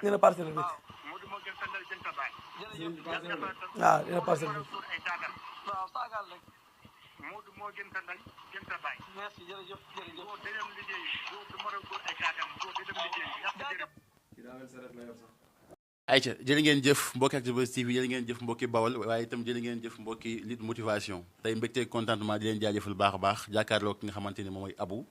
nee na parcelle bi waaw nee na parcelle bi waaw saagal rek Moodu moo gën sa ndey gën sa baay. merci jërëjëf jërëjëf. boo dem liggéey boo du mën a góor ay kaatam boo dem liggéey. ayca jërë ngeen jëf mbokki Actubuzz TV jërë ngeen jëf mbokki Bawol waaye itam jërë ngeen jëf mbokki Lutte Motivation tey mbégte contentement di leen jaajëfal baax a baax jàkkaarloo ki nga xamante ni moom mooy Abou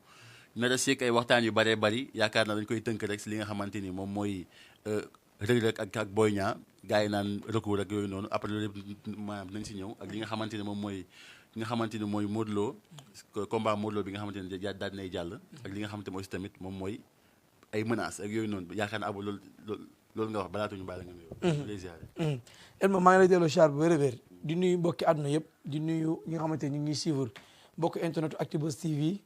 nar a seek ay waxtaan yu bëree bëri yaakaar na dañ koy tënk rek si li nga xamante ni moom mooy Reug Reug ak Boy Niang gars yi naan recours ak yooyu noonu après loolu yëpp maanaam nañ si ñëw ak li nga xamante ni moom mooy li nga xamante ni mooy Modou Lo combat Modou Lo bi nga xamante ni daal dinay jàll ak li nga xamante ni aussi tamit moom mooy ay menaces ak yooyu noonu yaakaar na Abou loolu nga wax balaa ñu bàyyi la nga nuyoo. Elma maa ngi lay delloo char bu wér-wér di nuyu mbokki àdduna yëpp di nuyu ñi nga xamante ni ñu ngi suivre mbokki internet Actubuzz TV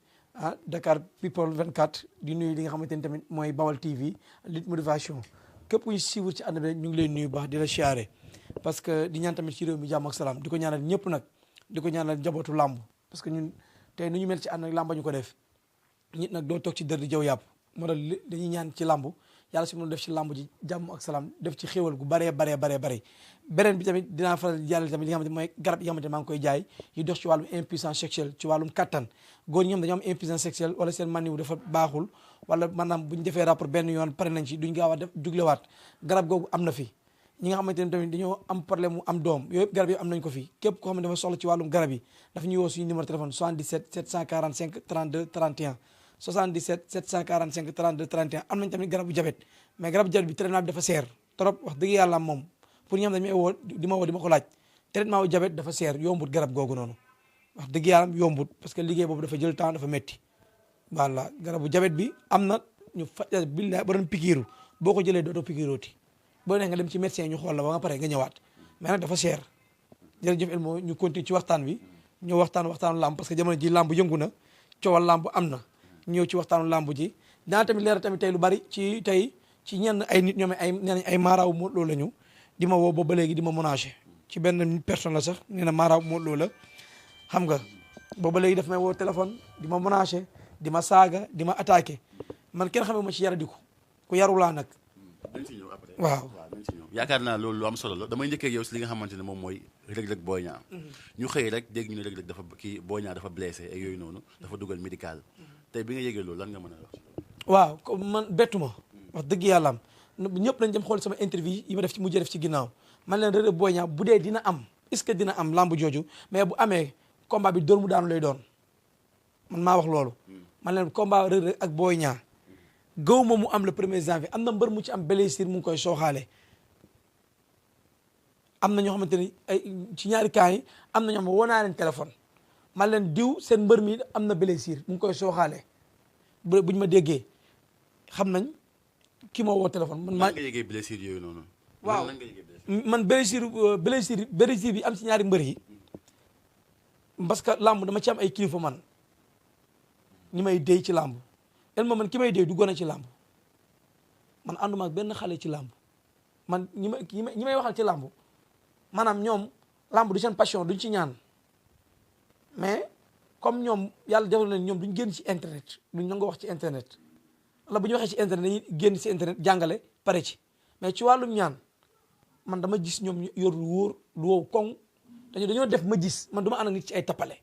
Dakar People 24 di nuyu li nga xamante ni tamit mooy Bawal TV Lutte Motivation képp ku ñu suivre ci àdduna bi ñu ngi lay nuyu baax di la siyaare parce que di ñaan tamit ci réew mi jàmm ak salaam di ko ñaanal ñëpp nag di ko ñaanal njabootu làmb parce que ñun tey nu ñu mel ci ànd nag làmba ñu ko def nit nag doo toog ci dër di jëw yàpp moo tax dañuy ñaan ci làmb yàlla si mën def ci làmb ji jàmm ak salaam def ci xéwal gu baree beneen bi tamit dinaa faral di jàllale tamit li nga xamante mooy garab yi nga xamante maa ngi koy jaay yi dox ci wàllum impuissance sexuelle ci wàllum kattan góor ñi ñoom dañoo am impuissance sexuelle wala seen maniw dafa baaxul wala maanaam bu ñu defee rapport benn yoon pare nañ ci duñ gaaw a def juglewaat garab googu am na fi ñi nga xamante ne tamit dañoo am problème mu am doom yooyu yëpp garab yi am nañ ko fi képp koo xam ne dafa soxla ci wàllum garab yi dafa ñuy woo suñu numéro téléphone 77 745 32 31 77 745 32 31 am nañ tamit garabu jabet mais garabu jabet bi traitement bi dafa seer trop wax dëgg yàlla moom pour ñi xam ne dañu may woo di ma ko laaj traitement wu jabet dafa seer yombut garab googu noonu wax dëgg yàlla yombut parce que liggéey boobu dafa jël temps dafa métti voilà garabu jabet bi am na ñu faj billahi ba doon pikiiru boo ko jëlee dootoo pikiirooti boo nee nga dem ci médecin ñu xool la ba nga pare nga ñëwaat mais nag dafa seer jërëjëf Elmo ñu continue ci waxtaan bi ñu waxtaanu làmb parce que jamono ji làmb yëngu na coowal làmb am na ñëw ci waxtaanu làmb ji dana tamit leeral tamit tey lu bari ci tey ci ñenn ay nit ñoom ay nee nañ ay maaraaw Modou Lo la ñu di ma woo ba léegi di ma menacé ci benn personne la sax nee na maaraaw Modou Lo la xam nga booba léegi daf may woo téléphone di ma menacé di ma saaga di ma attaqué man kenn xamee ma ci yaradiku ku yarulaa nag dañ si ñëw après waaw dañ si ñëw yaakaar naa loolu lu am solo la damay njëkkee yow si li nga xamante ne moom mooy Reug Reug Boy Niang ñu xëy rek dégg ñu ne Reug Reug dafa kii Boy Niang dafa blessé ak yooyu noonu dafa dugal médical tey bi nga yégee loolu lan nga mën a wax waaw comme man bettu ma wax dëgg yàlla am ñëpp nañ dem xool sama interview yi ma def ci mujjee def ci ginnaaw man leen Reug Reug Boy Niang bu dee dina am est-ce que dina am lamb jooju mais bu amee combat bi dóor mu daanu lay doon man maa wax loolu man leen combat Reug Reug ak Boy Niang gëw ma mu am le 1er janvier am na mbër mu ci am blessure mu ngi koy sooxaale am na ñoo xamante ni ay ci ñaari cas yi am na ñoo xam ne woo naa leen téléphone man leen diw seen mbër mi am na blessure mu ngi koy sooxaale buñ ma déggee xam nañ ki ma woo téléphone man maa nga yégee blessure yooyu noonu waaw lan nga yégee blessure man blessure bi am ci ñaari mbër yi parce que làmb dama ci am ay kilifa man ñi may déy ci làmb Elma man ki may déy du gone ci làmb man ànduma ak benn xale ci làmb man ñi may waxal ci làmb maanaam ñoom làmb du seen passion duñ ci ñaan mais comme ñoom yàlla defal na ñoom duñ génn ci internet duñ nangoo wax ci internet wala bu ñu waxee ci internet dañuy génn ci internet jàngale pare ci mais ci wàllum ñaan man dama gis ñoom yor lu wóor lu wow koŋ dañoo def ma gis man du ma ànd ak nit ci ay tappale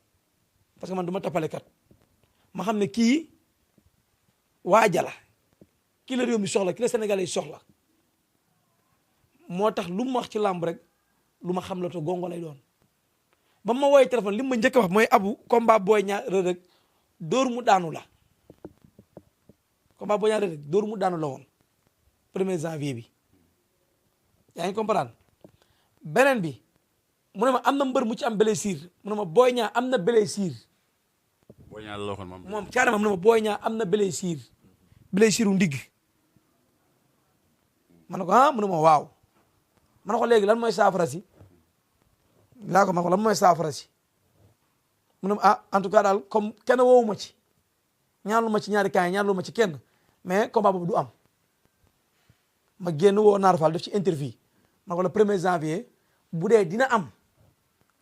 parce que man du ma tappale kat ma xam ne kii waaja la kii la réew mi soxla kii la Sénégalais yi soxla moo tax lu mu wax ci làmb rek lu ma xam la te gongo lay doon ba ma woowee téléphone li ma njëkk a wax mooy Abou combat Boy Niang Reug Reug dóor mu daanu la combat Boy Niang Reug Reug dóor mu daanu la woon 1er janvier bi yaa ngi comprendre beneen bi mu ne ma am na mbër mu ci am blessure mu ne ma Boy Niang am na blessure Boy Niang la waxoon moom carrément mu ne ma Boy Niang am na blessure u ndigg ma ne ko mu ne ma waaw ma ne ko léegi lan mooy saafara si laa ko ma ne ko lan mooy saafara si mu ne ma en tout cas daal comme kenn woowu ma ci ñaanlu ma ci ñaari kaay ñaanlu ma ci kenn mais combat boobu du am ma génn woo Naar Fall def ci interview ma ne ko le 1er janvier bu dee dina am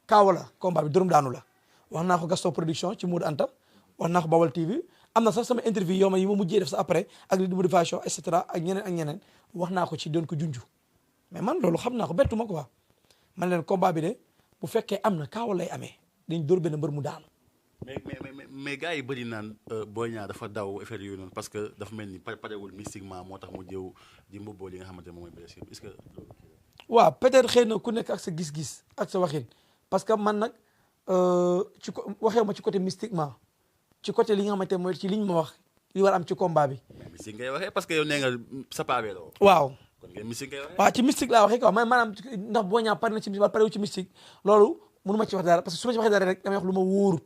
kaaw la combat bi dërëm daanu la wax naa ko Gaston production ci Modou Anta wax naa ko Bawal TV am na sax sama interview yoo ma yi ma mujjee def sa après ak li motivation et cetera ak ñeneen wax naa ko ci doon ko junju mais man loolu xam naa ko bettu ma quoi man leen combat bi de bu fekkee am na kaawal lay amee dañ dóor benn mbër mu daanu. mais gars yi bëri naan Boy Niang dafa daw effet yooyu noonu parce que dafa mel ni parewul mystiquement moo tax mu jëw di mbubboo li nga xamante ne moom mooy blessure est-ce que loolu. waaw peut-être xëy na ku nekk ak sa gis-gis ak sa waxin parce que man nag waxee ma ci côté mystiquement ci côté li nga xamante ne mooy ci liñ ma wax li war am ci combat bi. mais mystique ngay waxee parce que yow nee nga sa paabee la woo. waaw. kon ngeen mystique ngay waxee. waaw ci mystique laa waxee quoi maanaam ndax Boy Niang pare na ci mystique wala parewu ci mystique loolu mënu ma ci wax dara parce que su ma ci waxee dara rek damay wax lu ma wóorut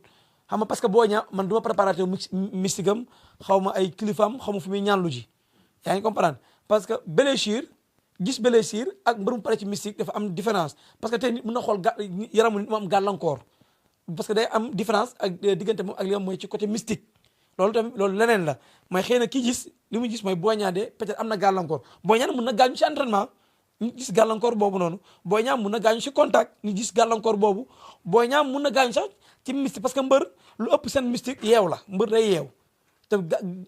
xam nga parce que Boy Niang man du ma préparateur mystique am xaw ma ay kilifaam xaw ma fu muy ñaanlu ji yaa ngi comprendre parce que blessure gis blessure ak mbër mu pare ci mystique dafa am différence parce que tey nit mën na xool yaramu nit mu am gàllankoor parce que day am différence ak diggante moom ak li am mooy ci côté mystique loolu tamit loolu leneen la mooy xëy na ki gis li mu gis mooy Boy Niang de peut-être am na gàllankoor Boy Niang mën na gaañu ci entraînement ñu gis gàllankoor boobu noonu Boy Niang mën na gaañu ci contact ñu gis gàllankoor boobu Boy Niang mën na gaañu sax ci mystique parce que mbër lu ëpp seen mystique yeew la mbër day yeew te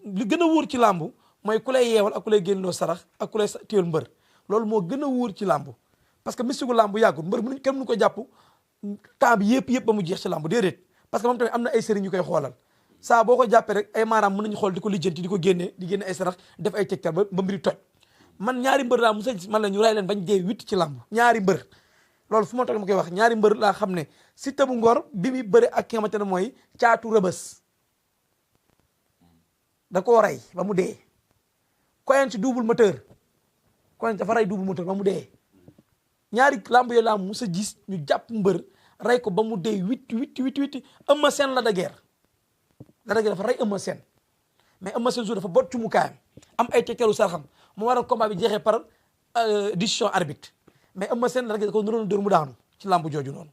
li gën a wóor ci làmb mooy ku lay yeewal ak ku lay génnloo sarax ak ku lay téyel mbër loolu moo gën a wóor ci làmb parce que mystique gu làmb yàggul mbër mënuñ kenn mënu ko jàpp temps bi yëpp ba mu jeex ci làmb déedéet parce que moom tamit am na ay sëriñ ñu koy xoolal saa boo ko jàppee rek ay maanaam mën nañu xool di ko lijjanti di ko génne di génne ay sarax def ay tegtal ba mbiri toj man ñaari mbër laa musa gis man la ñu ray leen bañ dee 8 ci làmb ñaari mbër loolu fu ma toog ma koy wax ñaari mbër laa xam ne Siteu bu Ngor bi muy bëre ak ki nga xamante ne mooy Caatu Rëbës da koo rey ba mu dee Koyen ci double moteur Koyen dafa rey double moteur ba mu dee ñaari làmb yooyu laa musa gis ñu jàpp mbër rey ko ba mu dee 8 Eumeu Sène la da guerre dafa rey Eumeu Sène mais Eumeu Sène jour dafa bot ci mu kaayam am ay tekkeelu sarxam mu waral combat bi jeexee par décision arbitre mais Eumeu Sène la da ko naroon dóor mu daanu ci làmb jooju noonu.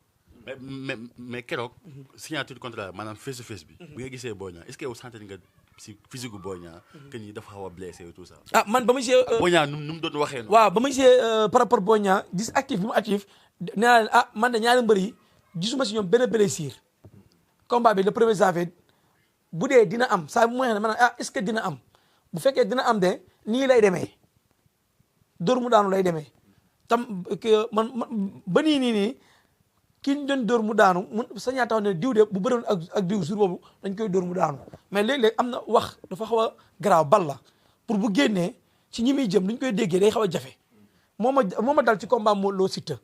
mais keroog signature contrat maanaam face to face bi. bi nga gisee Boy Niang est-ce que yow sentir nga si physique gu Boy Niang que ni dafa xaw a blessé et tout ça. ah man ba ma gisee. Boy Niang nu mu doon waxee noonu. waaw ba ma gisee par rapport Boy Niang gis actif bi mu actif nee naa leen man de ñaari mbër yi gisuma si ñoom benn blessure combat bi le 1er janvier bu dee dina am saa bu ma waxee ne maanaam est-ce que dina am bu fekkee dina am de nii lay demee dóor mu daanu lay demee tam man ba nii kii ñu doon dóor mu daanu mun sañaa tax ne diw de bu bëroon ak diw jour boobu dañ koy dóor mu daanu mais léeg-léeg am na wax dafa xaw a garaaw bal la pour bu génnee ci ñi muy jëm duñ koy déggee day xaw a jafe moo ma dal ci combat Modou Lo Siteu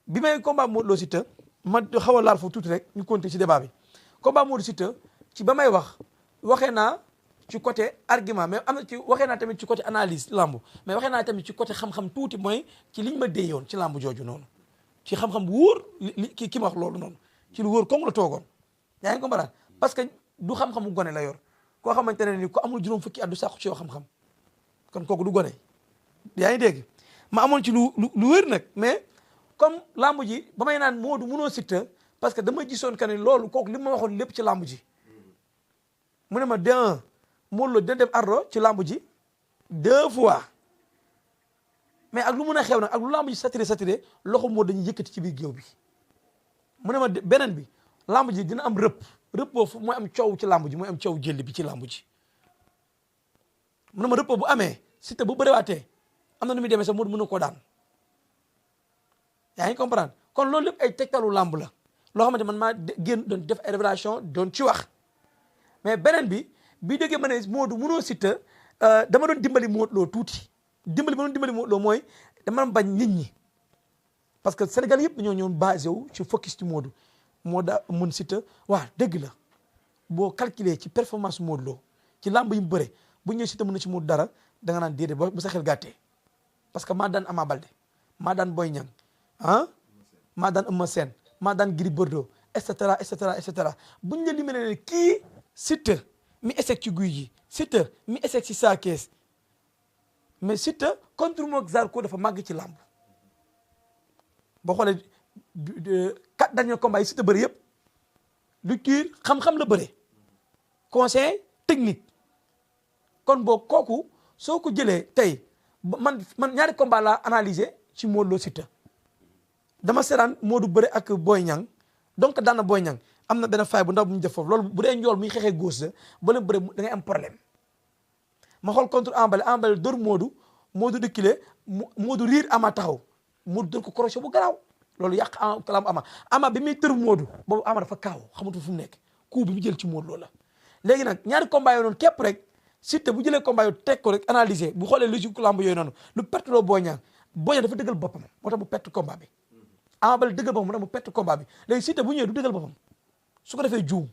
bi may combat Modou Lo Siteu ma xaw a laal foofu tuuti rek ñu continuer ci débat bi combat Modou Siteu ci ba may waxee naa ci côté argument mais am na ci waxee naa tamit ci côté analyse lamb mais waxee naa tamit ci côté xam-xam tuuti mooy ci liñ ma déyoon ci lamb jooju noonu ci xam-xam bu wóor ki ma wax loolu noonu ci lu wóor comme la toogoon yaa ngi comprendre parce que du xam-xamu gone la yor koo xamante ne ni ko amul juróom fukki at du sàqu ci yow xam-xam kon kooku du gone yaa ngi dégg ma amoon ci lu wér nag mais comme lamb ji ba may naan Modou mënoo Siteu parce que dama gisoon que ne loolu kooku li ma waxoon lépp ci lamb ji mu ne ma de un Modou Lo dina def ardo ci lamb ji 2 fois mais ak lu mun a xew nag ak lu lamb ji saturé loxo Modou dañuy yëkkati ci biir géew bi mu ne ma beneen bi lamb ji dina am rëpp boobu mooy am coow ci lamb ji mooy am coow jël bi ci lamb ji mu ne ma rëpp bu amee Siteu bu bëriwaatee am na nu muy demee sax Modou mën na koo daan yaa ngi comprendre kon loolu lépp ay tegtalu lamb la loo xamante man maa génn doon def ay révélation doon ci wax mais beneen bi déggee ma ne Modou mënoo Siteu dama doon dimbali Modou Lo tuuti ma doon dimbali Modou Lo mooy dama bañ nit ñi parce que Sénégal yëpp dañoo ñëwoon basé wu ci focus ci Modou moo daa mun Siteu waaw dëgg la boo calculer ci performance Modou Lo ci lamb yi mu bëre bu ñëwee Siteu mën na ci Modou dara da nga naan déedéet bu sa xel gàttee parce que maa daan Ama Baldé maa daan Boy Niang maa daan Eumeu Sène maa daan Gris Bordeaux et cetera et cetera et cetera buñ la limee ne kii Siteu mi échec ci guy ji Siteu mi échec ci saa kees mais Siteu contre moom Zarko dafa màgg ci làmb boo xoolee 4 derniers combats yi Siteu bëri yëpp lecture xam-xam la bëre conseil technique kon boo kooku soo ko jëlee tey man ñaari combat laa analyser ci Modou Lo Siteu dama seetaan Modou bëre ak Boy Niang donc daan na Boy Niang am na benn faay bu ndaw bu ñu def foofu loolu bu dee njool muy xeexee gauche la ba leen bëre da ngay am problème ma xool contre Ama Baldé dóor Modou reculé Modou riir Ama taxaw Modou dóor ko crochet bu garaaw loolu yàq lamb Ama bi muy tër Modou boobu Ama dafa kaaw xamatu fu mu nekk coup bi mu jël ci Modou loolu la léegi nag ñaari combat yooyu noonu képp rek Siteu bu jëlee combat yooyu teg ko rek analyser bu xoolee logique lamb yooyu noonu lu perte loo Boy Niang dafa dëggal boppam moo tax mu perte combat bi Ama Baldé dëggal boppam moo tax mu perte combat bi léegi Siteu bu ñëwee du dëggal boppam su ko defee juum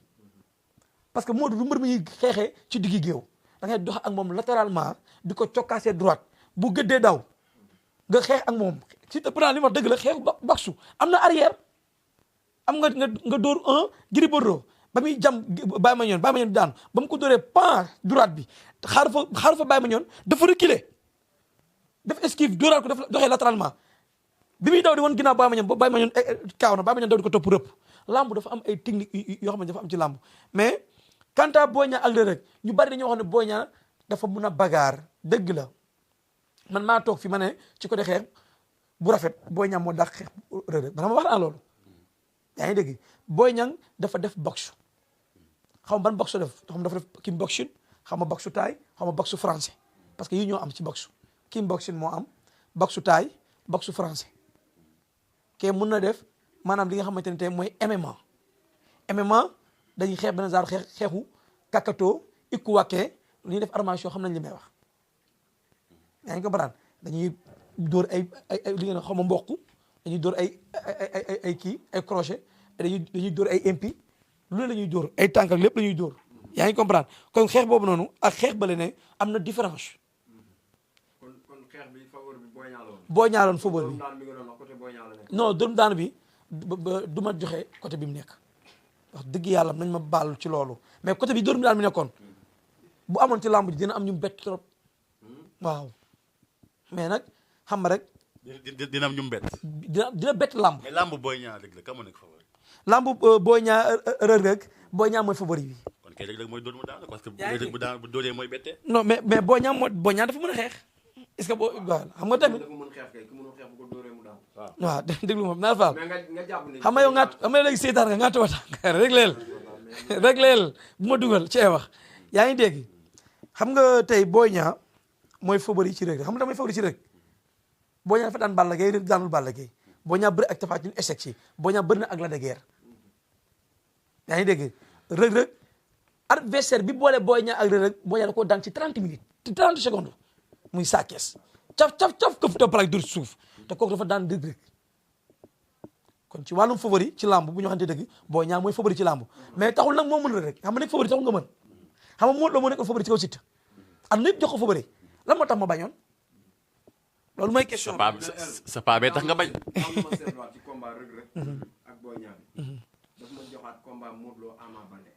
parce que Modou du mbër mi ñuy xeexee ci diggi géew da ngay dox ak moom latéralement di ko cokkaasee droite bu gëddee daw nga xeex ak moom Siteu pourtant li ma dëgg la xeexu baksu am na arrière am nga dóor un Gris Bordeaux ba muy jam Baye Mandione daan ba mu ko dóoree pan droite bi xaaru fa Baye Mandione dafa reculer def esquive dóoraat ko def doxee latéralement bi muy daw di woon ginnaaw Baye Mandione ba Baye Mandione kaaw na Baye Mandione daw di ko topp rëpp lamb dafa am ay technique yoo xam ne dafa am ci lamb mais quant à Boy Niang ak Reug Reug ñu bari dañoo wax ne Boy Niang dafa mun a bagaar dëgg la man maa toog fi ma ne ci côté xeex bu rafet Boy Niang moo dàq xeex Reug Reug man ma wax naa loolu yaa ngi dégg Boy Niang dafa def boxe xaw ma ban boxe def xam dafa def kickboxing xaw ma boxe taay xaw ma boxe français parce que yi ñoo am ci boxe kickboxing moo am boxe taay boxe français kee mun na def maanaam li nga xamante ne tey mooy MMA dañuy xeex benn genre xeexu kakato ikuwake lu ñuy def armation xam nañ li may wax yaa ngi ko baraan dañuy dóor ay li ngeen xaw ma mboq dañuy dóor ay kii ay crochet dañuy dóor ay impi lu ne la ñuy dóor ay tànk ak lépp la ñuy dóor yaa ngi comprendre kon xeex boobu noonu ak xeex bale ne am na différence. kon xeex bi favori bi Boy Niang la woon. Boy Niang la woon favori bi Boy Niang la nekk. non dóomu daan bi du ma joxe côté bi mu nekk wax dëgg yàlla nañ ma baal ci loolu mais côté bi dóomu daan bi nekkoon bu amoon ci làmb ji dina am ñu bett trop waaw mais nag xam nga rek. dina am ñu bett. dina bett làmb. mais làmb Boy Niang Reug Reug ka moo nekk favori. lamb Boy Niang Reug Reug Boy Niang mooy favori bi. kon kay Reug Reug mooy dóor mu daan parce que Reug Reug bu daan bu dóoree mooy bette. non mais Boy Niang dafa mën a xeex est-ce que boo waaw xam nga tamit. dafa mën xeex kay ku mënul xeex bu ko dóoree mu daan. waaw déglu moom naa faal. mais nga jàpp ni. xam nga yow xam nga léegi seetaan nga tawat rek leel bu ma dugal ci ay wax yaa ngi dégg xam nga tey Boy Niang mooy favori ci Reug Reug xam nga mooy favori ci Reug Boy Niang dafa daan Balla Gaye Reug daanul Balla Gaye Boy Niang bëri ak Tapha Tine échec ci Boy Niang bëri na ak Lac de Guiers yaa ngi dégg Reug Reug adversaire bi boole Boy Niang ak Reug Reug Boy Niang da koo daan ci 30 minutes ci 30 secondes muy Sa Thiès caf këf topp ak dur suuf te kooku dafa daan Reug Reug kon ci wàllum favori ci lamb bu ñu waxante dëgg Boy Niang mooy favori ci lamb mais taxul nag moo mën Reug Reug xam nga nekk favori taxul nga mën xam nga Modou Lo moo nekkoon favori ci kaw Siteu am na yëpp jox ko favori lan moo tax ma bañoon loolu mooy question sa paa bee tax nga bañ. am na ma seetluwaat ci combat Reug Reug ak Boy Niang daf ma joxaat combat Modou Lo Ama Baldé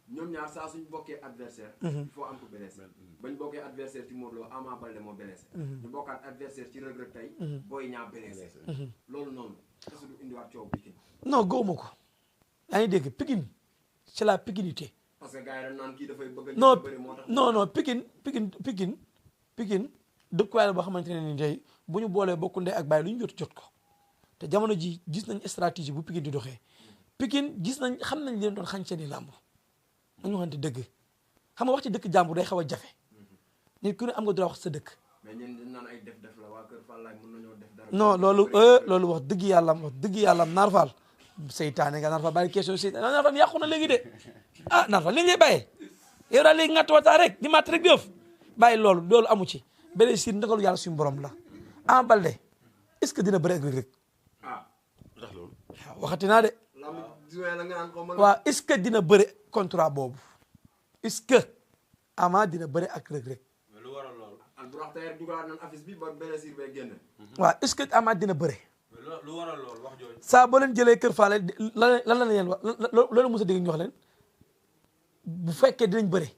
ñoom ñaar saa suñ bokkee adversaire il faut am ko blessé bañ bokkee adversaire ci Modou Lo Ama Baldé moo blessé ñu bokkaat adversaire ci Reug Reug tey Boy Niang blessé loolu noonu est-ce que du indiwaat coow Pikine non gëwuma ko yaa ngi dégg Pikine c'est la pikinité parce que gars yi dañ naan kii dafay bëgg a non bëri moo tax non Pikine dëkkuwaay la boo xamante ne ni tey bu ñu boolee bokku ndey ak bàyyi lu ñu jot ko te jamono ji gis nañ stratégie bu Pikine di doxee Pikine gis nañ xam nañ leen doon xañ seeni làmb nañu waxante dëgg xam nga wax ci dëkk jàmbur day xaw a jafe nit ku ne am nga droit wax sa dëkk. mais ñun dañ naan ay def la waa Kër Fallaye mën nañoo def dara. non loolu wax dëgg yàlla Naar Fall seytaane nga Naar Fall bàyyi question seytaane Naar Fall yàqu na léegi de ah Naar Fall léegi lay bàyyee yow daal léegi ngatt wataa rek di matt rek di ëf bàyyi loolu amu ci beneen siir ndagalu yàlla suñu borom la Ama Baldé est-ce que dina bëri ak Reug Reug ndax loolu. waaw waxati naa de waaw est-ce que dina bëri contrat boobu est-ce que Ama dina bëri ak Reug Reug lu waral loolu Albourakh tey dugalaat nañ affiche bi ba blessure bay génn waaw est-ce que Ama dina bëri lu waral loolu wax jooju saa boo leen jëlee Kër Faale lan la leen wax loolu mos a dégg ñu wax leen bu fekkee dinañ bëri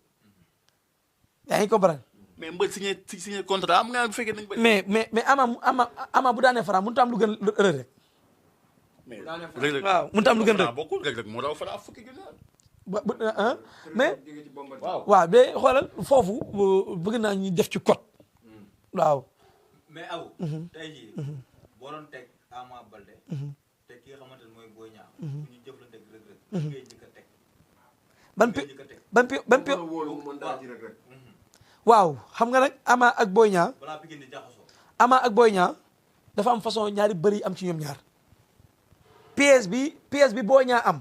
yaa ngi comprendre mais mbër signé contrat am nga bu fekkee nañ bëri. mais Ama bu daanee Franc mënut a am lu gën Reug Reug mais Reug Reug waaw mënut a am lu gën Reug bokkul Reug Reug moo daw Franc fukki junni. mais waaw mais xoolal foofu bëgg naa ñu def ci code waaw. mais aw tey jii boo doon teg Ama Baldé teg ki nga xamante ne mooy Boy Niang fu ñu jëflante ak Reug Reug ngay njëkk a teg. ban pi ban pi ban pi wóolu mu mën daal ci Reug Reug. waaw xam nga nag Ama ak Boy Niang balaa Pikine di jaxasoo. Ama ak Boy Niang dafa am façon ñaari bëri yi am ci ñoom ñaar pièce bi Boy Niang am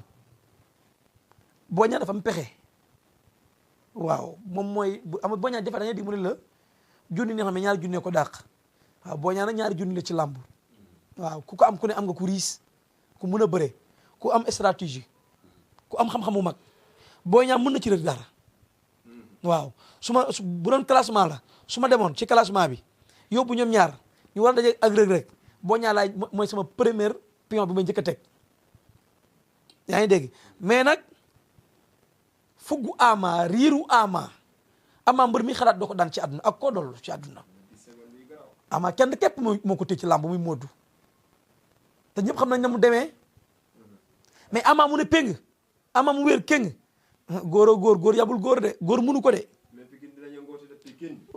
Boy Niang dafa am pexe waaw moom mooy bu am Boy Niang defa da ngay dig mu ne la junni ne xam ne ñaari junne ko dàq waaw Boy Niang nag ñaari junni la ci làmb waaw ku ko am ku ne am nga ku riis ku mun a bëre ku am stratégie ku am xam-xamu mag Boy Niang mën na ci Reug dara waaw bu doon classement la su ma demoon ci classement bi yóbbu ñoom ñaar ñu war a daje ak Reug Reug Boy Niang laay mooy sama première pion bi may njëkk a teg yaa ngi dégg mais nag fuggu Ama riiru Ama mbër mi xalaat doo ko daan ci àdduna ak koo doll ci àdduna Ama kenn képp moo ko tëj ci làmb muy Modou te ñëpp xam nañ ne mu demee mais Ama mu ne péng Ama mu wér kéng góor yabul góor de góor munu ko de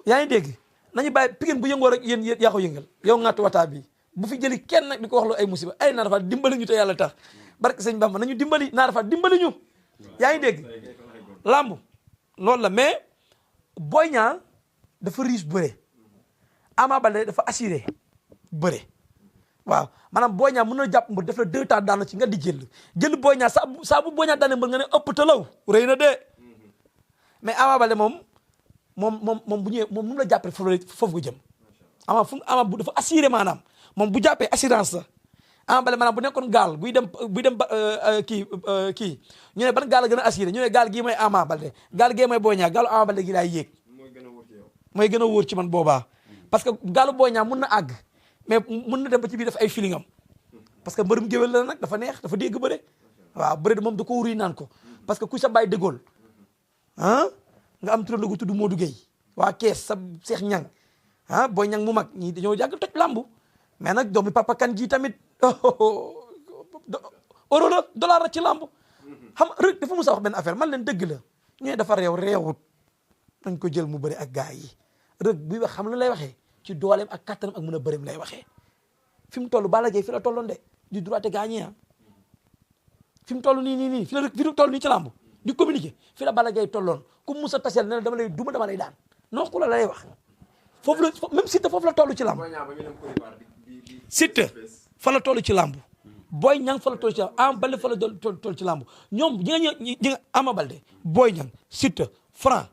yaa ngi dégg nañu bàyyi Pikine bu yëngoo rek yéen yaa ko yëngal yow ngaatu wataa bi bu fi jëli kenn nag di ko wax lu ay musiba ay Naar Fall dimbali ñu te yàlla tax barke sëñ Bamba nañu dimbali Naar Fall dimbali ñu yaa ngi dégg lamb loolu la mais Boy Niang dafa riche bëre Ama Baldé dafa assuré bëre waaw maanaam Boy Niang mën na jàpp mbër def la 2 temps daan ci nga di jël Boy Niang saa bu Boy Niang daane mbër nga ne ëpp talaw rëy na de mais Ama Baldé moom bu ñëwee moom nu mu la jàppee foofu nga jëm Ama bu dafa assuré maanaam moom bu jàppee assurance la Ama Baldé maanaam bu nekkoon gaal buy dem kii ñu ne ban gaal la gën a assuré ñu ne gaal gii mooy Ama Baldé gaal gii mooy Boy Niang gaalu Ama Baldé gi laay yéeg mooy gën a wóor ci man boobaa parce que gaalu Boy Niang mun na àgg mais mun na dem ba ci biir def ay feeling am parce que mbërum géwél la nag dafa neex dafa dégg bëre waaw bëre moom da ko wuri naan ko parce que ku sa bàyyi dëggool nga am turando gu tudd Modou Gueye waa kees sa Seex Ñang Boy Ñang mu mag ñii dañoo jàgg toj lambu mais nag doomi papa kan ji tamit euro la dollar la ci lambu xam Reug dafa musa wax benn affaire man leen dëgg la ñooy dafa réewut nañ ko jël mu bëri ak gars yi Reug buy wax xam la lay waxee ci dooleem ak kattanam ak mën a bëreem lay waxee fi mu toll Balla Gaye fi la tolloon de di droite gagné fi mu toll nii fi la Reug fi la toll nii ci lambu di communiquer fi la Balla Gaye tolloon ku musa taseel ne dama lay duma dama lay daan non ku la lay wax foofu la même Siteu foofu la toll ci lamb Siteu fa la toll ci lamb Boy Niang fa la toll ci lamb Ama Baldé fa la toll ci lamb ñoom ñi nga Ama Baldé Boy Niang Siteu Franc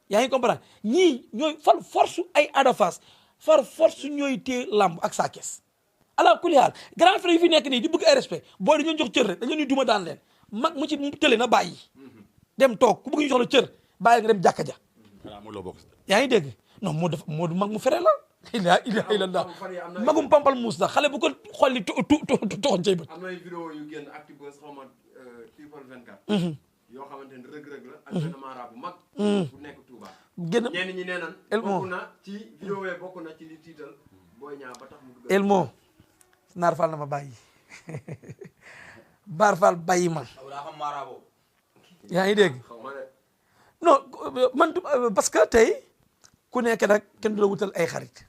yaa ngi comprendre ñii ñooy fal force ay Ada Fass far force ñooy téye lamb ak Sa Thiès ala kulli haal grand frère yi fi nekk nii di bëgg ay respect booy dañoo jox cër rek dañu leen di duma daan leen mag mu ci tële na bàyyi dem toog ku bëgg ñu jox la cër bàyyi nga dem jàkka ja yaa ngi dégg non moo def moo du mag mu fere la la ilaha illallah magum pampal muus la xale bu ko xolli toxoon cay bët am na ay vidéo yu génn Actubuzz xaw ma People 24 yoo xamante ni rëg-rëg la ak benn mara bu mag bu nekk Touba génn ñenn ñi nee nan bokk na ci vidéo yi bokk na ci li tiital Boy Niang ba tax mu dugg Elmo Naar Fall na ma bàyyi Baar Fall bàyyi ma yaa ngi dégg non man parce que tey ku nekk nag kenn du la wutal ay xarit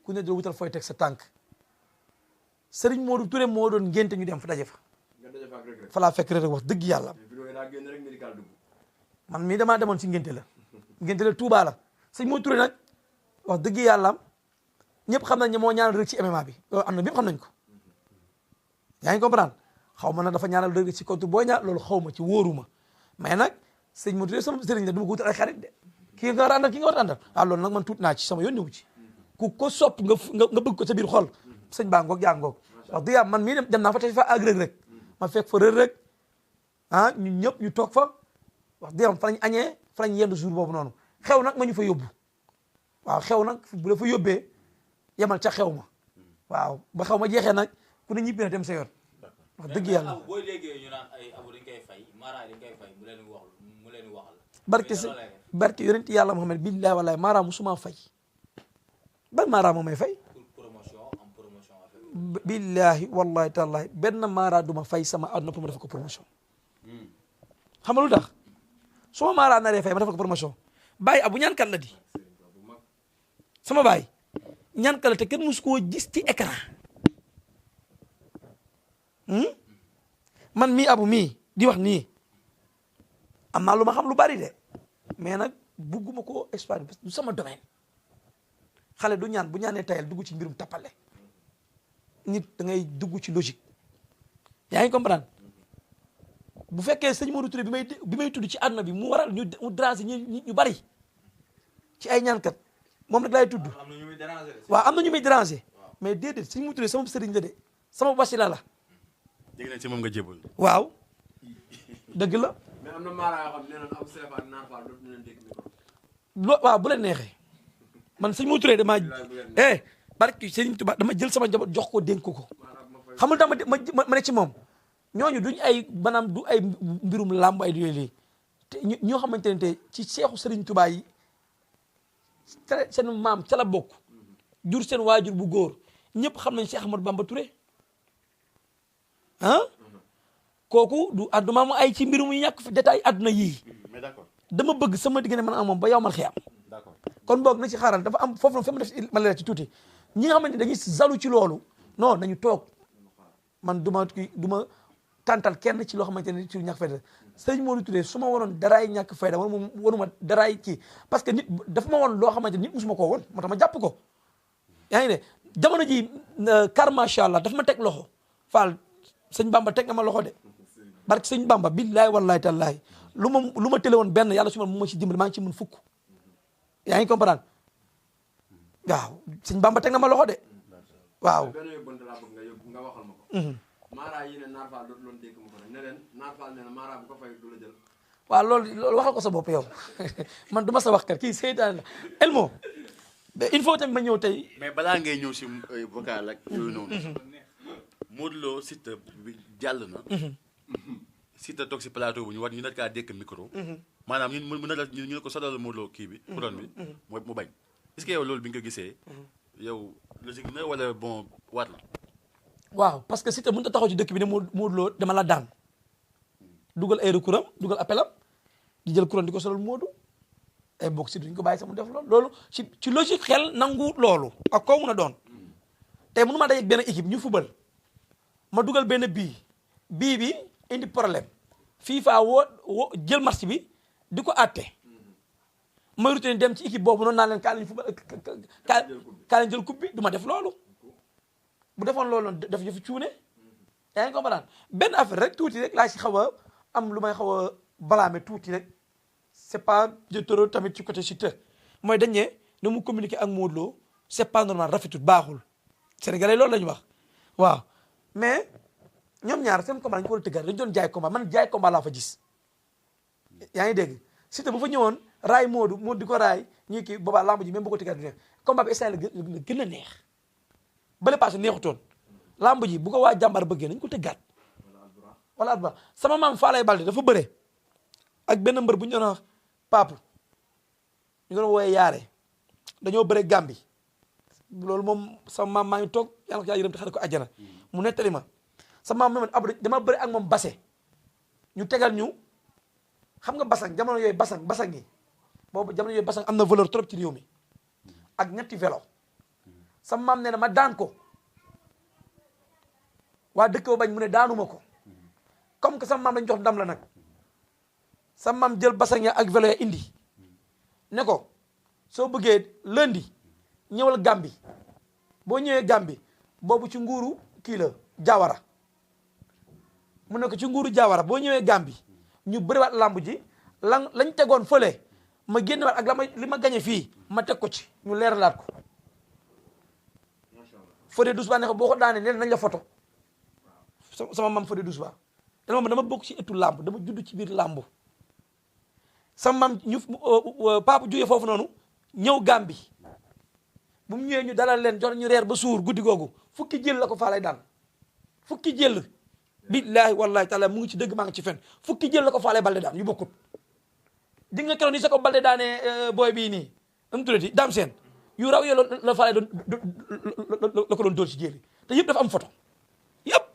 ku ne du la wutal fooy teg sa tànk Serigne Modou Touré moo doon ngénte ñu dem fa daje fa fa laa fekk rek wax dëgg yàlla man mii damaa demoon ci ngénte la Touba la sëñ Modou Touré nag wax dëgg yàlla ñëpp xam nañ ne moo ñaanal rek ci MMA bi loolu am na ñëpp xam nañ ko yaa ngi comprendre xaw ma nag dafa ñaanal rek ci contre Boy Niang loolu xaw ma ci wóoruma mais nag sëñ Modou Touré sama sëriñ la du ma ko wutal ay xarit de kii nga war a àndal kii nga war a àndal waaw loolu nag man tuut naa ci sama yoon ñëwu ci ku ko sopp nga bëgg ko sa biir xol sëñ baa ngoog jaa ngoog wax dëgg yàlla man mii dem naa fa te fa ak rek ma fekk fa rek ñun ñëpp ñu toog fa wax dëgg yàlla fa lañ añee fa lañ yendu jour boobu noonu xew nag ma ñu fa yóbbu waaw xew nag bu la fa yóbbee yemal ca xew ma waaw ba xew ma jeexee nag ku ne ñibbi na dem sa yoon wax dëgg yàlla boo léegi ñu naan ay abu dañ koy fay mara dañ koy fay mu leen waxal barke yonent yàlla Muhammad billahi wallahi mara musuma fay ban mara moo may fay billahi wallahi tallahi benn mara duma fay sama àdduna pour ma def ko promotion xam nga lu tax su ma mara naree fay ma def ko promotion bàyyi abu ñaankat la di sama bàyyi ñaankat la te kenn musu koo gis ci écran man mii abu mii di wax nii am naa lu ma xam lu bari de mais nag bugguma ko exploiter parce que du sama domaine xale du ñaan bu ñaanee tayal dugg ci mbirum tappale nit da ngay dugg ci logique yaa ngi comprendre bu fekkee sëñ Modou Touré bi may tudd ci àdduna bi mu waral ñu déranger ñu bari ci ay ñaankat moom rek laay tudd waaw am na ñu muy déranger mais déedéet sëñ Modou Touré sama sëriñ la de sama wasila la dégg nañ ci moom nga jébal waaw dëgg la mais am na maara yoo xam ne nee nañ Abou Serap ak Naar Fall dootuñu leen dégg micro. waaw bu leen neexee man sëñ Modou Touré dama barki sëñ Tuubaa dama jël sama njaboot jox ko dénk ko xamul tax ma ne ci moom ñooñu duñ ay maanaam du ay mbirum làmb ay yooyu lii te ñoo xamante ne te ci seexu Sëriñ Tuubaa yi seen maam ca la bokk jur seen waajur bu góor ñëpp xam nañ Cheikh Ahmadou Bamba Touré ah kooku du àdduma mu ay ci mbirum yu ñàkk détail àdduna yii mais d'accord dama bëgg sama diggante man ak moom ba yow mal xiyam d'accord kon boog na ci xaaral dafa am foofu noonu fi ma def ma leer ci tuuti ñi nga xamante ne dañuy zalu ci loolu non nañu toog man du ma tàntal kenn ci loo xamante ne ci ñàkk fayda sëñ Modou Touré su ma waroon daraay ñàkk fayda wala moom waruma daraay kii parce que nit dafa ma woon loo xamante ne nit musuma koo woon moo tax ma jàpp ko yaa ngi ne jamono ji kar macha allah dafa ma teg loxo Fall sëñ Bamba teg nga ma loxo de barke sëñ Bamba billahi wallahi tallahi lu ma tële woon benn yàlla su ma mu ma ci dimbali maa ngi ci mën fukk yaa ngi comprendre waaw sëñ Bamba teg na ma loxo de waaw benn yóbbante laa bëgg nga waxal ma ko. Mara yi ne Naar Fall dootu loon dégg ma ko nag ne leen Naar Fall ne na Mara bu ko fay du la jël. waaw loolu waxal ko sa bopp yow man du ma sa wax kat kii seytaane la Elmo il faut tamit ma ñëw tey. mais balaa ngay ñëw si vocal ak yooyu noonu. Modou Lo Siteu bi jàll na. Siteu toog si plateau bu ñu war ñu nar kaa dékk micro. maanaam ñu ne ko sodal Modou Lo kii bi. couronne bi mooy mu bañ. est-ce que yow loolu bi nga ko gisee. yow logique na wala bon waat la. waaw parce que Siteu mënut a taxaw ci dëkk bi ne Modou Lo dama la daan dugal ay recours am dugal appel am di jël couronne di ko solal Modou ay bokk si duñ ko bàyyi sax mu def loolu ci logique xel nangu loolu ak koo mun a doon tey mënu maa dajeeg benn équipe ñu fubal ma dugal benn bii bi indi problème FIFA woo jël match bi di ko àtte may rutine dem ci équipe boobu noonu naa leen kaa leen fubal kaa leen jël coupe bi du ma def loolu bu defoon loolu noonu def yëfu cuune yaa ngi comprendre benn affaire rek tuuti rek laa si xaw a am lu may xaw a blâmer tuuti rek c'est pas de trop tamit ci côté Siteu mooy dañ ne mu communiquer ak Modou Lo c'est pas normal rafetul baaxul sénégalais loolu la ñu wax waaw mais ñoom ñaar seen combat dañu ko war a tëggaat dañu doon jaay combat man jaay combat laa fa gis yaa ngi dégg Siteu bu fa ñëwoon raay Modou di ko raay ñii kii boobaa lamb ji même bu ko tëggaat du neex combat bi instant la gën a neex bale passé neexutoon lamb ji bu ko waa jàmbaar bëggee nañ ko tëggaat wala at ba sama maam Falaye Balde dafa bëre ak benn mbër bu ñu doon wax Pape ñu doon wooyee yaare dañoo bëre Gàmbi loolu moom sama maam maa ngi toog yàlla ko yàlla yërëm te xare ko àjjana mu nettali ma sama maam ab dama bëre ak moom base ñu tegal ñu xam nga basang jamono yooyu basang yi boobu jamono yooyu basang am na valeur trop ci réew mi ak ñetti vélo sama maam nee na ma daan ko waa dëkk ba bañ mu ne daanuma ko comme que sama maam lañ jox ndam la nag sama maam jël basang ya ak vélo ya indi ne ko soo bëggee lundi ñëwal Gàmbi boo ñëwee Gàmbi boobu ci nguuru kii la Jawara mu ne ko ci nguuru Jawara boo ñëwee Gàmbi ñu bëriwaat lamb ji lañ tegoon fële ma génnewaat ak li ma gañe fii ma teg ko ci ñu leeralaat ko Fodé Douce Ba ne ko boo ko daanee nee nañ la photo sama mam Fodé Douce Ba dama bokk ci ëttu lamb dama judd ci biir lamb sama mam ñu papa jógee foofu noonu ñëw Gàmbi bu mu ñëwee ñu dalal leen jox ñu reer ba suur guddi googu fukki jël la ko faa lay daan fukki jël billahi wallahi taala mu ngi ci dëgg maa ngi ci fen fukki jël la ko faale balde daan yu bokkut di nga keroon ni sa ko balde daane booy bii nii am tuddati daam seen yu raw yo la faale doon la ko doon dóor ci jéeli te yëpp dafa am photo yëpp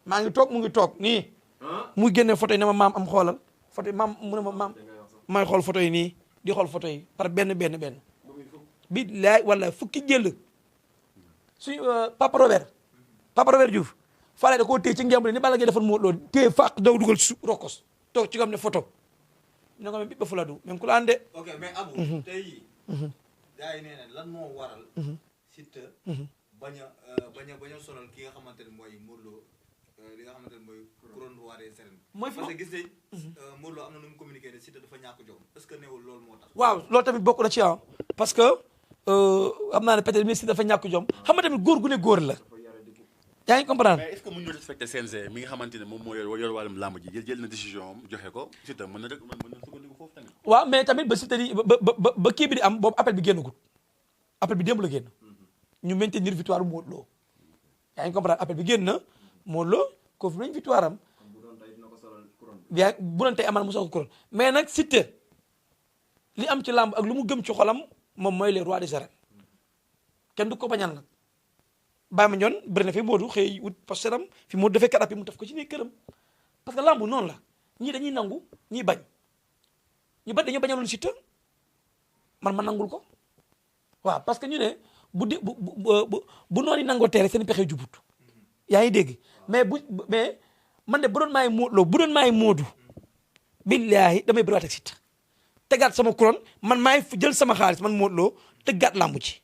maa ngi toog mu ngi toog nii muy génne photo yi ne ma maam am xoolal photo yi maam mu ne ma maam maay xool photo yi nii di xool photo yi par benn billahi wallahi fukki jël suñu Papa Robert Diouf Falaye da koo téye ci ngemb ni Balla Gaye defoon Modou Lo téye fàq daw dugal su rokos toog ci kam ne photo ñu ne ko même bi ba fuladu même ku la ande ok mais Abou tey jii gars yi nee na lan moo waral Siteu bañ a sonal ki nga xamante ne mooy Modou Lo li nga xamante ne mooy couronne roi des arènes mooy parce que gis nañ Modou Lo am na nu mu communiqué ne Siteu dafa ñàkk jom est-ce que newul loolu moo tax waaw loolu tamit bokk na ci parce que xam naa ne peut-être ministre dafa ñàkk jom xam nga tamit góor gu ne góor la yaa ngi comprendre mais est-ce que mën ñu respecter CNG mi nga xamante ne moom moo yor wàllum làmb ji jël na décision am joxe ko Siteu mën na sukkandiku foofu tamit waaw mais tamit ba Siteu di ba kii bi di am boobu appel bi génnagul appel bi démb la génn ñu maintenir victoire bu Modou Lo yaa ngi comprendre appel bi génn na Modou Lo confirmé nañ victoire am bien bu doon tey amal mu soog couronne mais nag Siteu li am ci làmb ak lu mu gëm ci xolam moom mooy les rois des arènes kenn du ko bañal nag Baye Mandione bëri na fi Modou xëy wut poste am fi Modou dafay karapi mu def ko ci ne këram parce que làmb noonu la ñii dañuy nangu ñii bañ ñu bari dañoo bañaloon Siteu man ma nangul ko waaw parce que ñu ne bu noonu nangoo teere seen pexe jubut yaa ngi dégg mais man de bu doon maay Modou Lo bu doon maay Modou billaahi damay bëriwaat ak Siteu tegaat sama couronne man maay jël sama xaalis man Modou Lo tëggaat làmb ci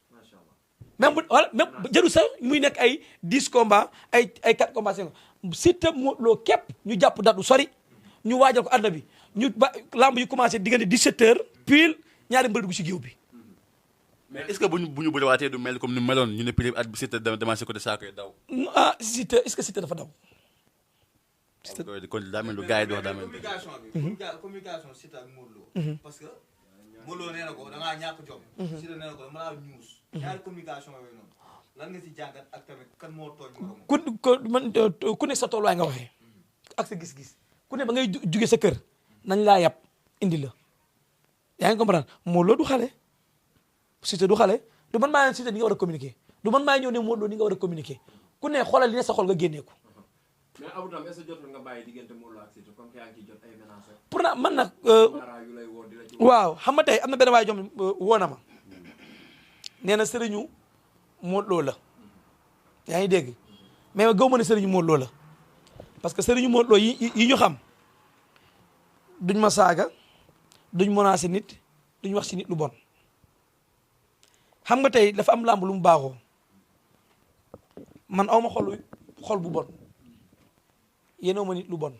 même jëru sax muy nekk ay 10 combats ay 4 combats 5 Siteu Modou Lo képp ñu jàpp date bu sori ñu waajal ko àdduna bi ñu ba làmb yi commencé diggante 17h pile ñaari mbër dugg ci géew bi. mais est-ce que bu ñu bëriwaatee du mel comme ni meloon ñu ne prix at bi Siteu demancé côté saako yi daw. Siteu est-ce que Siteu dafa daw. kon daa mel lu gars yi di wax daa mel. communication Siteu ak Modou Lo. parce que Modou Lo nee na ko da ngaa ñàkk jom. Siteu nee na ko dama laa ñuus. ñaari communication yooyu noonu lan nga si jàngat ak tamit kan moo tooñ moroom. ku ne sa tolluwaay nga waxee. ak sa gis-gis ku ne ba ngay jugee sa kër nañ laa yab indi la yaa ngi comprendre Modou Lo du xale Siteu du xale du man maa ne Siteu ni nga war a communiquer du man maa ñëw ne Modou Lo ni nga war a communiquer ku ne xoolal li ne sa xol nga génnee ko. mais Abou tam est-ce que jotul nga bàyyi diggante Modou Lo ak Siteu comme que yaa ngi ciy jot ay menaces. pour na man nag. yu lay woo di la ci waaw xam nga tey am na benn waay jom woo na ma nee na sëriñu Modou Lo la yaa ngi dégg mais ma gëw ma ne sëriñu Modou Lo la parce que sëriñu Modou Lo yi ñu xam duñ ma saaga duñ menacer nit duñ wax ci nit lu bon xam nga tey dafa am làmb lu mu baaxoo man awma xol bu bon yéenoo ma nit lu bon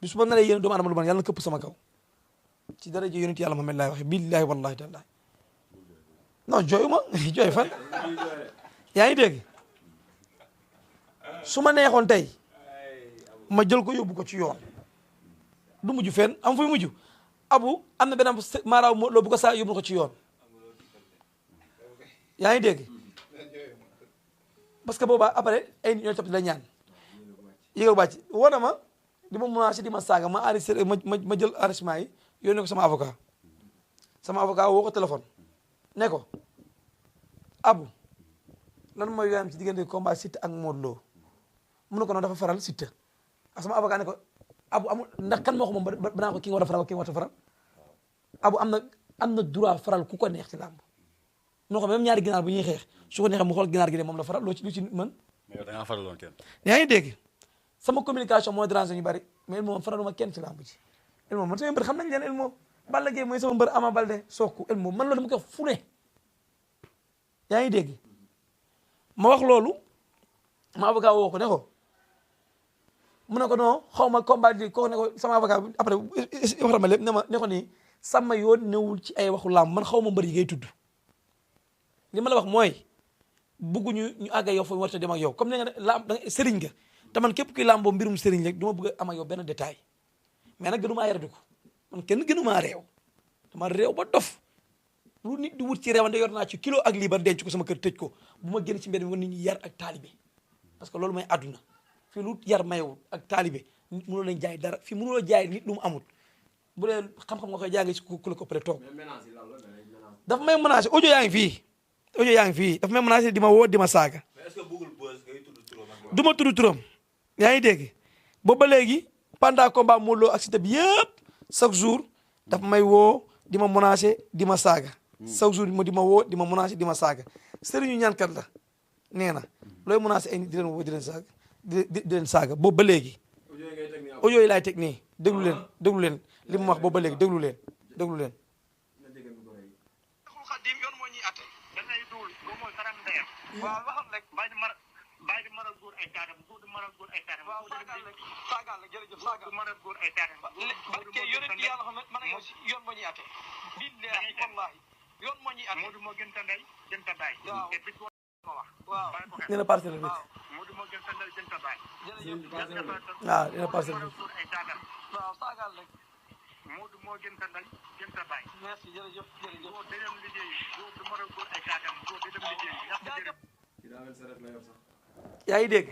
bis bu ma naree yéen doomu adama lu bon yàlla na këpp sama kaw ci dara ji yonent yàlla Muhammad laay waxe billaahi wallahi taala non jooyu ma jooy fan yaa ngi dégg su ma neexoon tey ma jël ko yóbbu ko ci yoon du mujj fenn am fuy mujj Abu am na benn maaraaw Modou Lo bu ko saa yóbbu ko ci yoon yaa ngi dégg parce que boobaa après ay nit ñoo topp di la ñaan yégal bàcc woo na ma di ma menacé di ma saaga ma enregistré ma jël enregistrement yi yónnee ko sama avocat woo ko téléphone ne ko Abu lan mooy yoonam ci diggante combat Siteu ak Modou Lo mu ne ko noonu dafa faral Siteu ak sama avocat ne ko Abu amul ndax kan moo ko moom ba naa ko ki nga war a faral ki nga war a faral Abu am na droit faral ku ko neex ci làmb mu ne ko même ñaari ginaar bu ñuy xeex su ko neexee mu xool ginaar gi de moom la faral lu ci nit mën. mais yow da ngaa faraloon kenn. yaa ngi dégg sama communication mooy déranger ñu bari mais moom faraluma kenn ci làmb ji el moom man sama mbër xam nañ leen el moom Balla Gaye mooy sama mbër Ama Baldé Sokku el moom man loolu dama ko fu ne yaa ngi dégg ma wax loolu ma avocat woo ko ne ko mu ne ko non xaw ma combat di ko ne ko sama avocat après waxal ma lépp ne ko nii sama yoon newul ci ay waxu làmb man xaw ma mbër yi ngay tudd li ma la wax mooy bëgguñu ñu àgg yow fa war a dem ak yow comme ne nga làmb da nga sëriñ nga te man képp kuy làmboo mbirum sëriñ rek du ma bëgg a am ak yow benn détail mais nag gënumaa yaradiku man kenn gënumaa réew dama réew ba dof lu nit di wut ci réewande yor naa ci kilo ak liibar denc ko sama kër tëj ko bu ma génn ci mbedd mi wan nit ñi yar ak taalibe parce que loolu mooy àdduna fii lu yar mayewul ak taalibe nit mënoo leen jaay dara fii mënuloo jaay nit lu mu amul bu dee xam-xam nga koy jàngee ci ku la ko pré toog dafa may menacé audio yaa ngi fii dafa may menacé di ma woo di ma saaga du ma tudd turam yaa ngi dégg boobu ba léegi pendant combat Modou Lo ak Siteu bi yëpp chaque jour dafa may woo di ma menacé di ma saaga chaque jour di ma woo di ma menacé di ma saaga sëriñu ñaankat la nee na looy menacé ay nit di leen woo di leen saaga di leen saaga boobu ba léegi audio yi laay teg nii déglu leen li mu wax boobu ba léegi déglu leen Xadim yoon moo ñuy atte da ngay duul boo mooy saram ndeyam waaw waxal rek bàyyi di mën a góor ay taatam góor di mën a góor ay taatam waaw saagal la jërëjëf saagal mën a góor ay taatam barke yonent yàlla xam ne man yow si yoon moo ñuy atte billahi wallahi yoon moo ñuy atte Modou moo gën ta ndey gën ta baay te bis ko wax waaw nee na parcelle bi Modou moo gën ta ndey gën ta baay waaw nee na parcelle bi ay taatam waaw saagal rek Modou moo gën ta ndey gën ta baay merci jërëjëf boo dem liggéey góor du mën a góor ay taatam góor di dem liggéey yaa ngi dégg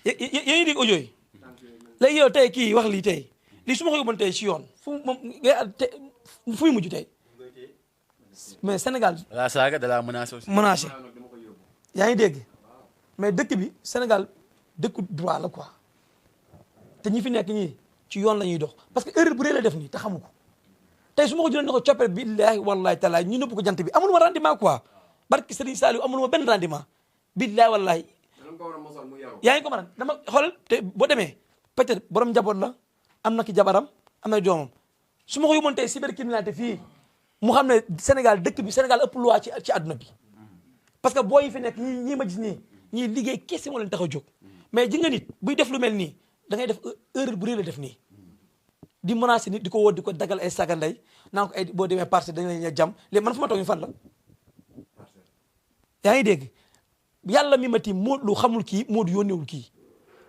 yaa ngi dégg audio yi léegi yow tey kii wax lii tey lii su ma ko yóbboon tey ci yoon fu moom fu mujj tey mais Sénégal. la saaga de la menace aussi. menacé yaa ngi dégg mais dëkk bi Sénégal dëkku droit la quoi te ñi fi nekk ñii ci yoon la ñuy dox parce que erreur bu rëy la def nii te xamu ko tey su ma ko jëlee ne ko coppite billahi wallahi taala ñu nëbb ko jant bi amul ma rendement quoi barki Serigne Saliou amul ma benn rendement billahi wallahi yaa ngi ko mën dama xool te boo demee peut-être borom njaboot la am na ki jabaram am na doomam su ma ko yóbboon tey cybercriminalité fii mu xam ne Sénégal dëkk bi Sénégal ëpp loi ci àdduna bi parce que boo yi fi nekk ñii ma gis nii ñii liggéey kese moo leen tax a jóg mais ji nga nit buy def lu mel nii da ngay def erreur bu rëy la def nii di menacer nit di ko woo di ko dagal ay saganday naan ko ay boo demee parce dañ la jam léegi man fu ma toog ñu fan la yaa ngi dégg yàlla mi ma tiim Modou Lo xamul kii Modou yónneewul kii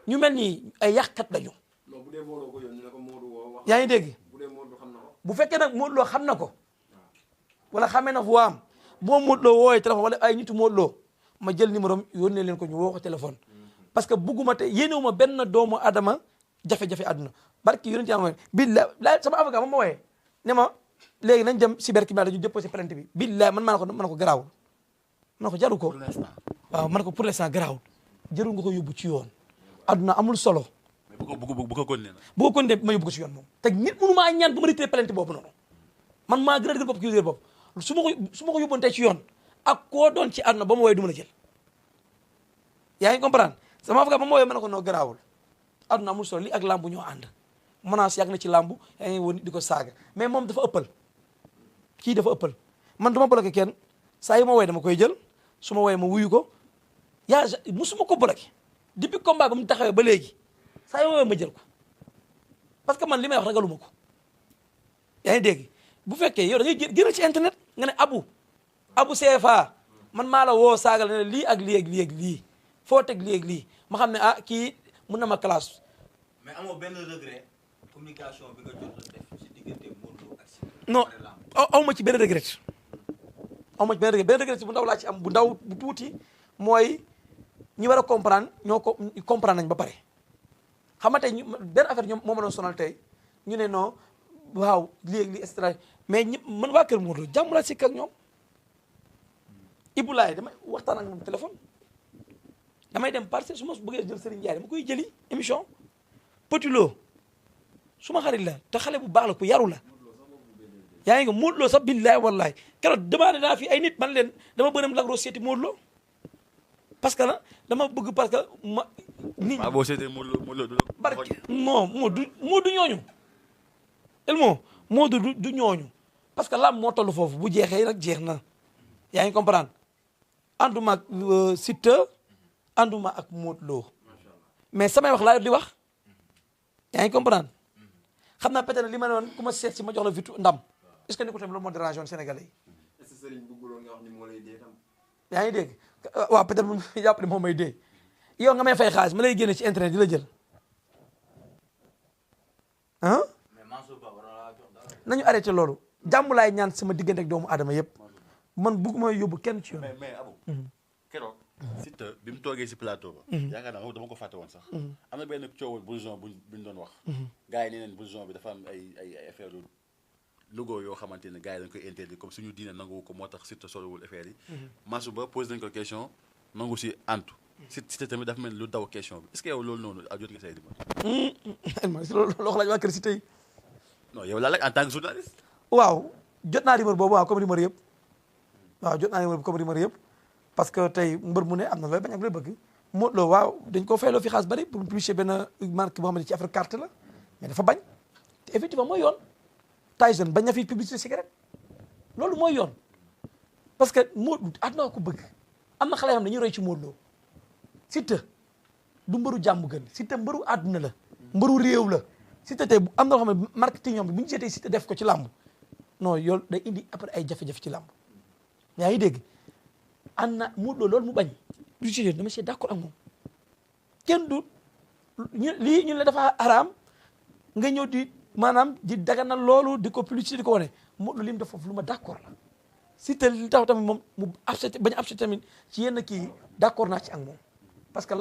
ñu mel ni ay yàqkat lañu yaa ngi dégg bu fekkee nag Modou Lo xam na ko wala xamee na fu waam boo Modou Lo woowee téléphone wala ay nitu Modou Lo ma jël numéro am yónnee leen ko ñu woo ko téléphone parce que bugguma te yéenewuma benn doomu adama jafe-jafe àdduna barki yonent yaa billahi sama avocat moom ma wooyee ne ma léegi nañ dem cybercriminalité ñu déposé plainte bi billahi man maa na ko garaawul man ko jaru ko waaw man ko pour l'instant garaawul jarul nga ko yóbbu ci yoon àdduna amul solo mais bu ko continuer na bu ko continuer ma yóbbu ko ci yoon moom te nit mënu maa ñaan ba ma retiré plainte boobu noonu man maa gën a dëgër bopp ki dëgër bopp su ma ko yóbboon tey ci yoon ak koo doon ci àdduna ba ma woowee du ma la jël yaa ngi comprendre sama avocat ba ma woowee ma ne ko noo garaawul àdduna amul solo li ak lambu ñoo ànd menace yàgg na ci lambu yaa ngi woon di ko saaga mais moom dafa ëppal kii dafa ëppal man du ma bloqué kenn saa yi ma woowee dama koy jël su ma woowee ma wuyu ko yaa musuma ko bloqué depuis combat ba mu taxawee ba léegi saa yi ma woowee ma jël ko parce que man li may wax ragaluma ko yaa ngi dégg bu fekkee yow da ngay génn ci internet nga ne abu CFA man maa la woo saagal ne lii ak lii ak lii ak lii foo teg lii ak lii ma xam ne ah kii mun na ma classe. mais amoo benn regret communication bi nga jot a def ci diggante Modou Lo ak Siteu. non aw ma ci benn regret aw ma ci benn regret bu ndaw laa ci am bu ndaw bu tuuti mooy ñi war a comprendre ñoo ko comprendre nañ ba pare xam nga tey benn affaire ñoom moo ma doon sonal tey ñu ne non waaw lii ak lii et cetera mais ñi man waa kër Modou Lo jàmm laa sikk ak ñoom Ibou Laye damay waxtaan ak moom téléphone damay dem parce que su ma bëggee jël Serigne Ndiaye dama koy jëli émission Petit Lo su ma xarit la te xale bu baax la ku yaru la yaa ngi nga Modou Lo sax billahi wallahi keroog demandé naa fi ay nit man leen dama bëgg dem Lac Rose seeti Modou Lo parce que la dama bëgg parce que ma nit boo seetee Modou Lo du barke non Modou ñooñu elmo Modou du ñooñu parce que lam moo toll foofu bu jeexee rek jeex na yaa ngi comprendre ànduma ak Siteu ànduma ak Modou Lo mais samay wax laa di wax yaa ngi comprendre xam naa peut-être li ma ne woon ku ma seet si ma jox la vitu ndam est-ce que ni ko tamit loolu moo dérangé woon Sénégalais yi. est-ce que sëriñ bëgguloon nga wax ni moo lay dee tam. yaa ngi dégg waaw peut-être moom jàpp ne moom may dee yow nga may fay xaalis ma lay génne ci internet di la jël ah. nañu arrêté loolu jàmm laay ñaan sama diggante ak doomu aadama yëpp man bëgguma yóbbu kenn ci yoon. mais Abou. keroog. Siteu bi mu toogee si plateau ba. yaakaar naa dama ko fàtte woon sax. am na benn coowal blouson buñ doon wax. gars yi nee neen blouson bi dafa am ay affaire logo yoo xamante ne gars yi dañ koy interdit comme suñu diine nangu ko moo tax Siteu solowul affaire yi. Massou Ba posé nañ ko question nangu si antu. Siteu tamit dafa mel ni lu daw question bi est-ce que yow loolu noonu jot nga say dimbali. loolu loo laaj waa kër Siteu yi. non yow laa laaj en tant que journaliste. waaw jot naa rumeur boobu waaw comme rumeur yëpp waaw jot naa rumeur comme rumeur yëpp parce que tey mbër mu ne am na looy bañ ak looy bëgg Modou Lo waaw dañ ko fayloo fi xaalis bari pour publier benn marque boo xam ne ci affaire carte la mais dafa bañ te effectivement mooy yoon Tyson bañ na fi publicité cigarette loolu mooy yoon parce que Modou àdduna ko bëgg am na xale yoo xam ne dañuy roy ci Modou Lo Siteu du mbëru jàmm gën Siteu mbëru àdduna la mbëru réew la Siteu tey am na loo xam ne marketing ñoom bi bu ñu seetee Siteu def ko ci làmb non yoolu day indi après ay jafe-jafe ci làmb yaa ngi dégg ànd na Modou Lo loolu mu bañ du ci dama see d'accord ak moom kenn du lii ñu la dafa araam nga ñëw di maanaam di daganal loolu di ko publicité di ko wane Modou Lo li mu def foofu lu ma d'accord la Siteu li tax tamit moom mu accepté bañ accepté tamit ci yenn kii d'accord naa ci ak moom parce que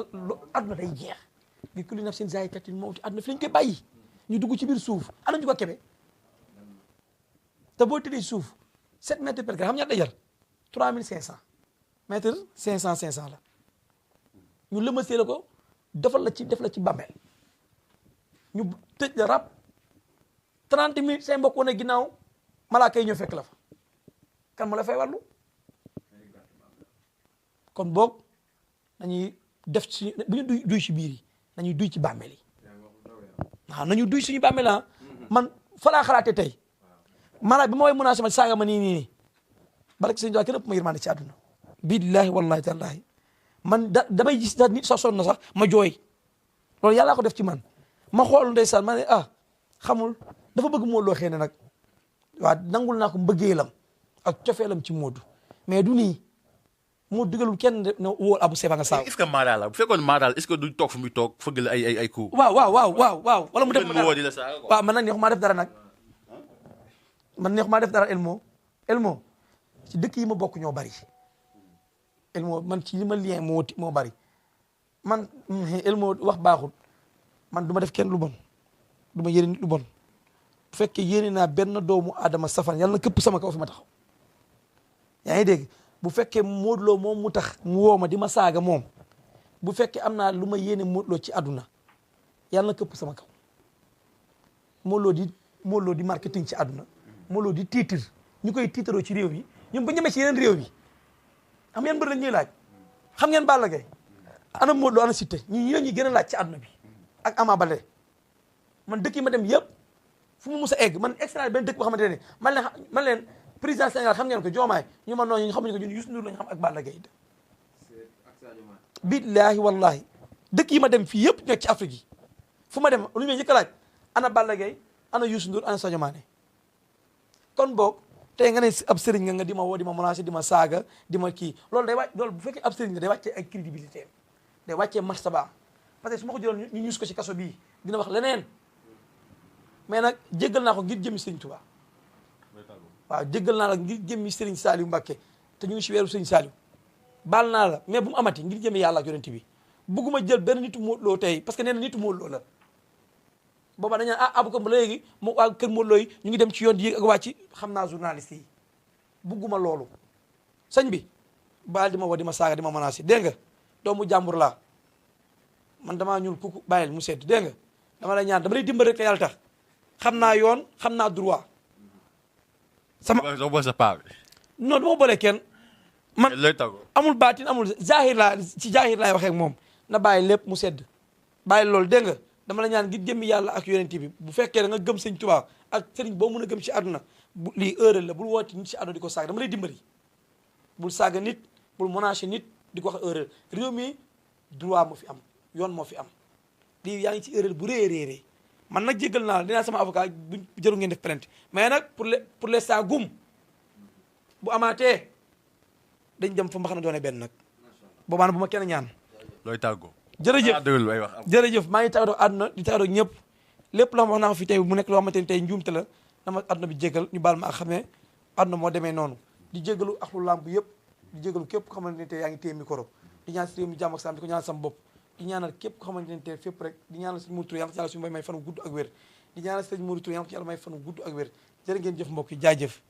àdduna day jeex bi kulli nafsin zaa'iqatul mawt àdduna fi lañ koy bàyyi ñu dugg ci biir suuf ana ñu ko kebe te boo tëddee suuf 7 mètres per xam ñaata jar 3500 mètres 500 la ñu lëmasee la ko def la ci bàmmeel ñu tëj la rab 30 minutes say mbokk wane ginnaaw malaaka yi ñoo fekk la fa kan ma la fay wàllu kon boog nañuy def ci bu ñu duy ci biir yi nañuy duy ci bàmmeel yi waaw nañu duy suñu bàmmeel ah man fa laa xalaatee tey maanaam bi ma woy menacé ma saaga ma nii barke sëñ Tuubaa kenn ëpp ma yërmande ci àdduna billahi wallahi tallahi man damay gis da nit sax sonn na sax ma jooy loolu yàllaa ko def ci man ma xool ndeysaan ma ne xamul dafa bëgg Modou Lo xëy na nag waaw nangul naa ko mbëggeelam ak cofeelam ci Modou mais du nii moo dugalul kenn ne wóol Abou Seba nga saaw est-ce que Maada la bu fekkoon Maada la est-ce que du toog fu muy toog fëgg la ay coups. waaw wala mu def ma woo di la saaga quoi. waaw man nag neexumaa def dara nag man neexumaa def dara Elmo ci dëkk yi ma bokk ñoo bari Elmo man ci li ma lien moo bari man Elmo wax baaxul man du ma def kenn lu bon du ma yéene nit lu bon bu fekkee yéene naa benn doomu aadama safan yàlla na këpp sama kaw fi ma taxaw yaa ngi dégg bu fekkee Modou Lo moom mu tax mu woo ma di ma saaga moom bu fekkee am naa lu ma yéene Modou Lo ci àdduna yàlla na këpp sama kaw Modou Lo di marketing ci àdduna Modou Lo di titre ñu koy tiitaroo ci réew yi ñoom ba ñemee ci yeneen réew yi xam ngeen bëri lañ ñuy laaj xam ngeen Balla Gaye ana Modou Lo ana Siteu ñi la ñuy gën a laaj ci àdduna bi ak Ama Baldé man dëkk yi ma dem yëpp fu mu mus a egg man extra benn dëkk boo xamante ne man leen président Sénégal xam ngeen ko Diomaye ñu man noonu ñu xamuñu ko ñun Youssou Ndour lañ xam ak Balla Gaye billaahi wallahi dëkk yi ma dem fii yëpp nekk ci Afrique yi fu ma dem lu ñu may njëkk a laaj ana Balla Gaye ana Youssou Ndour ana Sadio Mané kon boog tey nga ne ab sëriñ nga di ma woo di ma menacé di ma saaga di ma kii loolu day wàcc loolu bu fekkee ab sëriñ nga day wàccee ay crédibilité day wàccee martaba parce que su ma ko jëloon ñu ñuus ko ci kaso bii dina wax leneen mais nag jéggal naa ko ngir jëmi Sëriñ Tuubaa waaw jéggal naa la ngir jëmi Sëriñ Saliou Mbacké te ñu ngi si weeru Sëriñ Saliou baal naa la mais bu mu amati ngir jëmi yàlla ak yonent bi bugguma jël benn nitu Modou Lo tey parce que nee na nitu Modou Lo la booba dañu naan abu ko ba léegi mu waa kër Modou Lo yi ñu ngi dem ci yoon di yéeg ak wàcc xam naa journaliste yi bugguma loolu sëñ bi baal di ma woo di ma saaga di ma menacé dégg nga doomu jàmbur laa man damaa ñuul kuku bàyyil mu sedd dégg nga dama lay ñaan dama lay dimbali rek te yàlla tax xam naa yoon xam naa droit sama soo boole sa paa bi. non du ma boole kenn man looy tàggoo. amul baatin amul zahir laa ci zahir laay waxee ak moom na bàyyi lépp mu sedd bàyyi loolu dégg nga dama la ñaan ngir jëmmi yàlla ak yonent bi bu fekkee da nga gëm sëñ Tuubaa ak sëriñ boo mën a gëm ci àdduna bu lii heure la bul woote nit ci àdduna di ko saaga dama lay dimbali bul saaga nit bul menacer nit di ko wax heure réew mi droit moo fi am yoon moo fi am lii yaa ngi ci erreur bu réeréerée man nag jéggal naa la dinaa sama avocat bu jëru ngeen def plainte mais nag pour l'instant gum bu amaatee dañ dem fa mbaxana doone benn nag boobaa bu ma kenn ñaan looy tàggoo. jërëjëf maa ngi tàggatoo àdduna di tàggatoo ñëpp lépp loo xam wax naa ko fi tey mu nekk loo xamante ni tey njuumte la dama àdduna bi jéggal ñu baal ma ak xamee àdduna moo demee noonu di jéggalu axlu làmb yëpp di jéggalu képp ko xamante ne tey yaa ngi téye micro di ñaan si réew mi jàmm ak salaam di ko ñaan sama bopp di ñaanal képp ko xamante ne tey fépp rek di ñaanal sëñ Modou Touré yàlla ci yàlla suñu may fanu gudd ak wér di ñaanal sëñ Modou Touré yàlla ci yàlla may fanu gudd ak wér jërë ngeen jëf mbokk yi jaajëf